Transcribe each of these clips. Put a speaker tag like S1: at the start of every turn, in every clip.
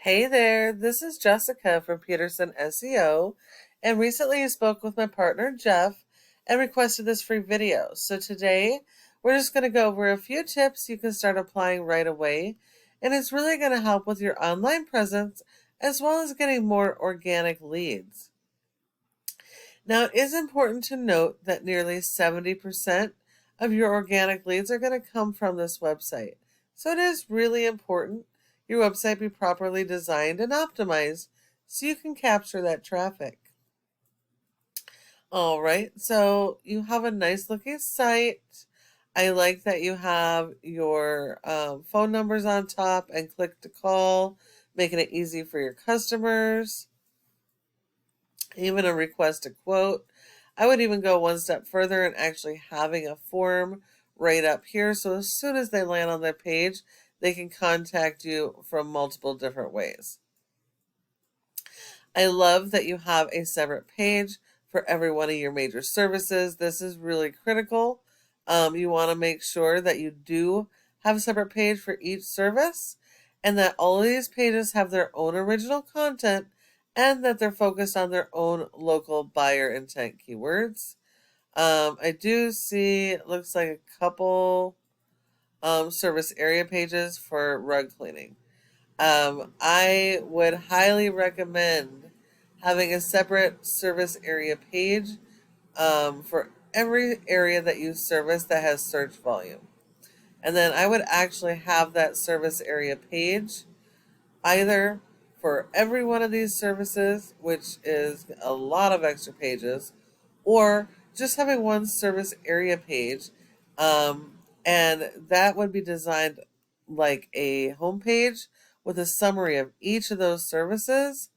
S1: Hey there, this is Jessica from Peterson SEO, and recently I spoke with my partner Jeff and requested this free video. So today we're just going to go over a few tips you can start applying right away, and it's really going to help with your online presence as well as getting more organic leads. Now, it is important to note that nearly 70% of your organic leads are going to come from this website. So it is really important your website be properly designed and optimized so you can capture that traffic. All right, so you have a nice looking site. I like that you have your phone numbers on top and click to call, making it easy for your customers. Even a request to quote. I would even go one step further and actually having a form right up here. So as soon as they land on their page, they can contact you from multiple different ways. I love that you have a separate page for every one of your major services. This is really critical. You want to make sure that you do have a separate page for each service and that all of these pages have their own original content and that they're focused on their own local buyer intent keywords. I do see, it looks like a couple service area pages for rug cleaning. I would highly recommend having a separate service area page for every area that you service that has search volume. And then I would actually have that service area page either for every one of these services, which is a lot of extra pages, or just having one service area page. And that would be designed like a homepage with a summary of each of those services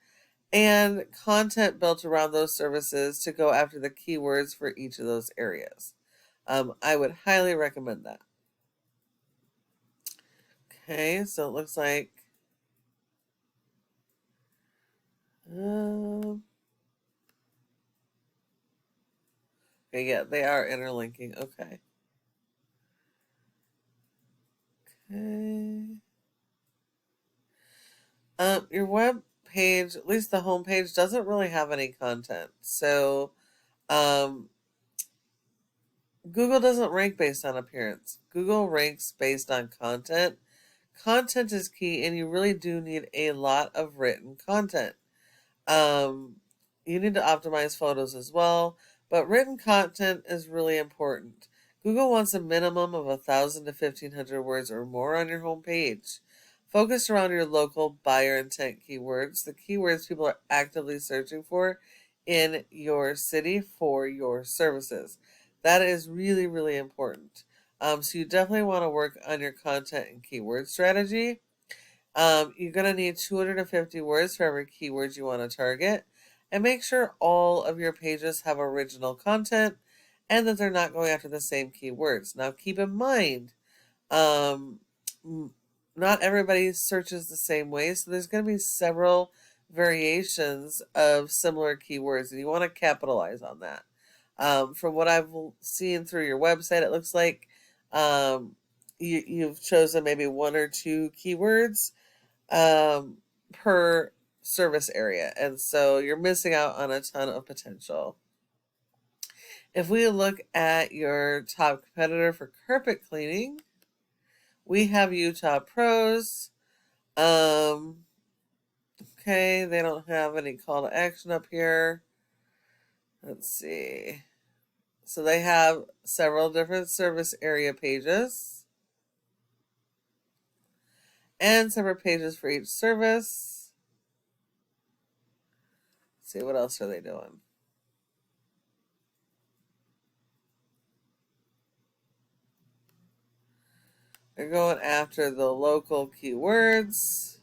S1: and content built around those services to go after the keywords for each of those areas. I would highly recommend that. Okay, so it looks like um, okay, yeah, they are interlinking. Okay. Okay. Your web page, at least the home page, doesn't really have any content. So, um, Google doesn't rank based on appearance. Google ranks based on content. Content is key, and you really do need a lot of written content. Um, you need to optimize photos as well, but written content is really important. Google wants a minimum of 1,000 to 1,500 words or more on your homepage. Focus around your local buyer intent keywords, the keywords people are actively searching for in your city for your services. That is really, really important. So you definitely want to work on your content and keyword strategy. You're going to need 250 words for every keyword you want to target. And make sure all of your pages have original content and that they're not going after the same keywords. Now, keep in mind, um, not everybody searches the same way, so there's going to be several variations of similar keywords, and you want to capitalize on that. From what I've seen through your website, it looks like you've chosen maybe one or two keywords per service area, and so you're missing out on a ton of potential. If we look at your top competitor for carpet cleaning, we have Utah Pros. Um, okay, they don't have any call to action up here. Let's see. So they have several different service area pages and separate pages for each service. Let's see, what else are they doing? They're going after the local keywords.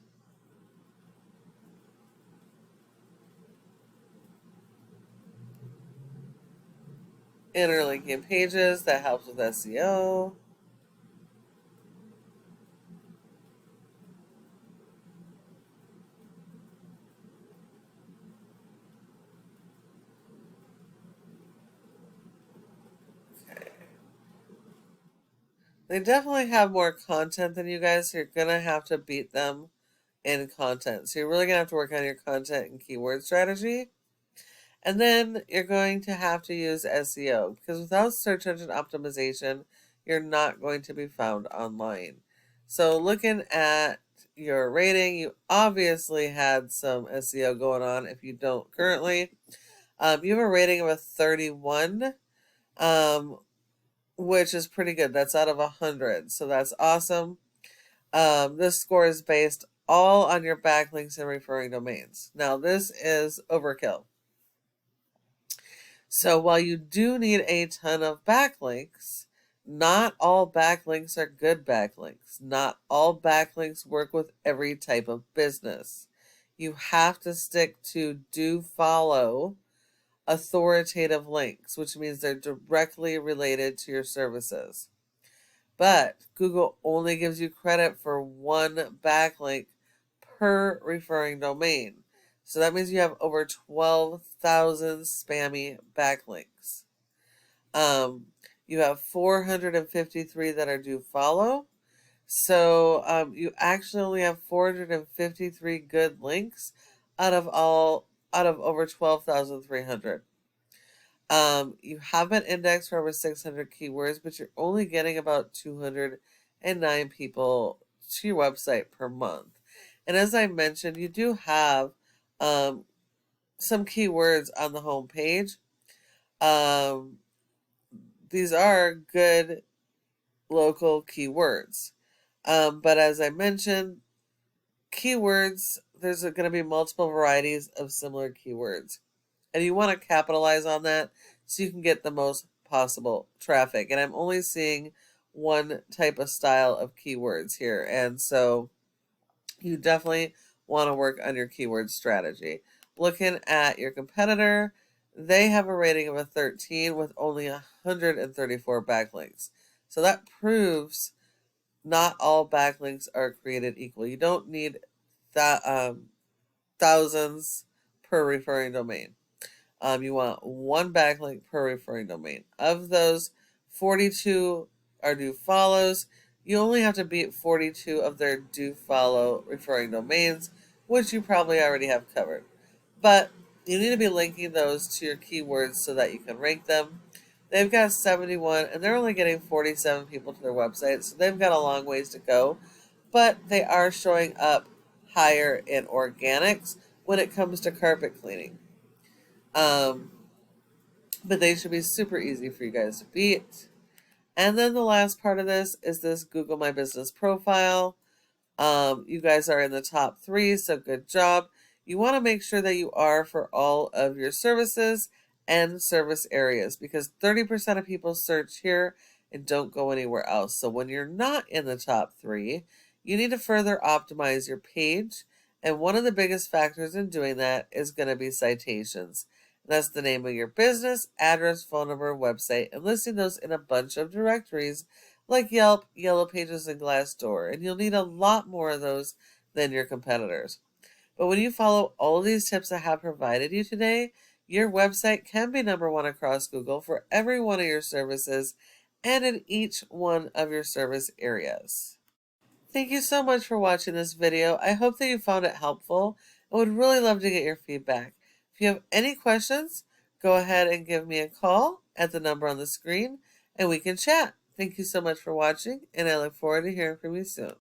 S1: Interlinking pages, that helps with SEO. Okay. They definitely have more content than you guys, so you're gonna have to beat them in content. So you're really going to have to work on your content and keyword strategy. And then you're going to have to use SEO, because without search engine optimization, you're not going to be found online. So looking at your rating, you obviously had some SEO going on. If you don't currently, you have a rating of a 31, which is pretty good. That's out of 100. So that's awesome. This score is based all on your backlinks and referring domains. Now, this is overkill. So while you do need a ton of backlinks, not all backlinks are good backlinks. Not all backlinks work with every type of business. You have to stick to do follow authoritative links, which means they're directly related to your services. But Google only gives you credit for one backlink per referring domain. So that means you have over 12,000 spammy backlinks. You have 453 that are do follow. So you actually only have 453 good links out of over 12,300. You have an index for over 600 keywords, but you're only getting about 209 people to your website per month. And as I mentioned, you do have some keywords on the home page. These are good local keywords. But as I mentioned, keywords, there's going to be multiple varieties of similar keywords. And you want to capitalize on that so you can get the most possible traffic. And I'm only seeing one type of style of keywords here. And so you definitely want to work on your keyword strategy. Looking at your competitor, they have a rating of a 13 with only 134 backlinks. So that proves not all backlinks are created equal. You don't need that thousands per referring domain. You want one backlink per referring domain. Of those, 42 are do follows. You only have to beat 42 of their do follow referring domains, which you probably already have covered. But you need to be linking those to your keywords so that you can rank them. They've got 71, and they're only getting 47 people to their website, so they've got a long ways to go. But they are showing up higher in organics when it comes to carpet cleaning. But they should be super easy for you guys to beat. And then the last part of this is this Google My Business profile. You guys are in the top 3, so good job. You want to make sure that you are for all of your services and service areas, because 30% of people search here and don't go anywhere else. So when you're not in the top 3, you need to further optimize your page. And one of the biggest factors in doing that is going to be citations. That's the name of your business, address, phone number, website, and listing those in a bunch of directories like Yelp, Yellow Pages, and Glassdoor. And you'll need a lot more of those than your competitors. But when you follow all of these tips I have provided you today, your website can be #1 across Google for every one of your services and in each one of your service areas. Thank you so much for watching this video. I hope that you found it helpful. I would really love to get your feedback. If you have any questions, go ahead and give me a call at the number on the screen and we can chat. Thank you so much for watching, and I look forward to hearing from you soon.